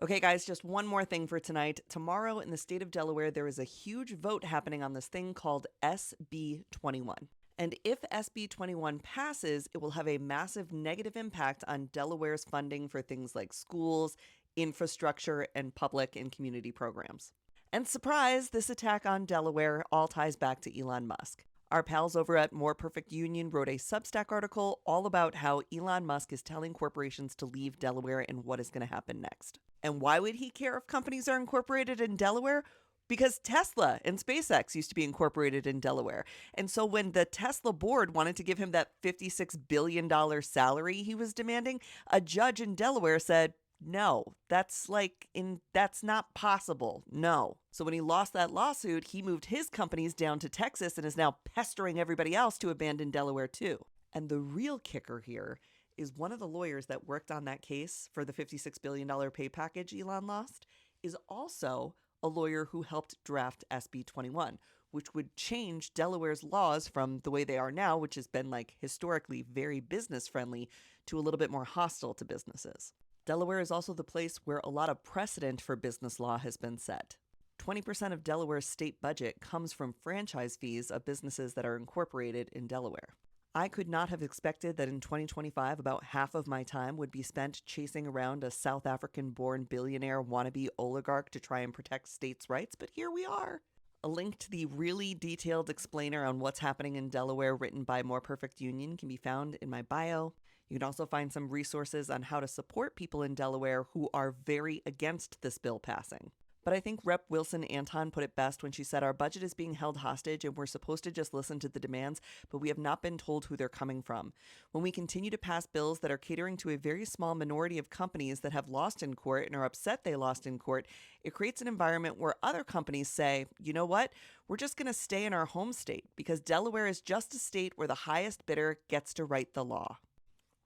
Okay, guys, just one more thing for tonight. Tomorrow in the state of Delaware, there is a huge vote happening on this thing called SB21. And if SB21 passes, it will have a massive negative impact on Delaware's funding for things like schools, infrastructure, and public and community programs. And surprise, this attack on Delaware all ties back to Elon Musk. Our pals over at More Perfect Union wrote a Substack article all about how Elon Musk is telling corporations to leave Delaware and what is going to happen next. And why would he care if companies are incorporated in Delaware? Because Tesla and SpaceX used to be incorporated in Delaware. And so when the Tesla board wanted to give him that $56 billion salary he was demanding, a judge in Delaware said, no, that's not possible. No. So when he lost that lawsuit, he moved his companies down to Texas and is now pestering everybody else to abandon Delaware too. And the real kicker here is one of the lawyers that worked on that case for the $56 billion pay package Elon lost is also a lawyer who helped draft SB 21, which would change Delaware's laws from the way they are now, which has been historically very business friendly, to a little bit more hostile to businesses. Delaware is also the place where a lot of precedent for business law has been set. 20% of Delaware's state budget comes from franchise fees of businesses that are incorporated in Delaware. I could not have expected that in 2025, about half of my time would be spent chasing around a South African-born billionaire wannabe oligarch to try and protect states' rights, but here we are. A link to the really detailed explainer on what's happening in Delaware written by More Perfect Union can be found in my bio. You can also find some resources on how to support people in Delaware who are very against this bill passing. But I think Rep. Wilson Anton put it best when she said our budget is being held hostage and we're supposed to just listen to the demands, but we have not been told who they're coming from. When we continue to pass bills that are catering to a very small minority of companies that have lost in court and are upset they lost in court, it creates an environment where other companies say, you know what, we're just going to stay in our home state because Delaware is just a state where the highest bidder gets to write the law.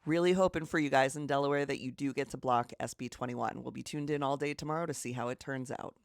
Really hoping for you guys in Delaware that you do get to block SB 21. We'll be tuned in all day tomorrow to see how it turns out.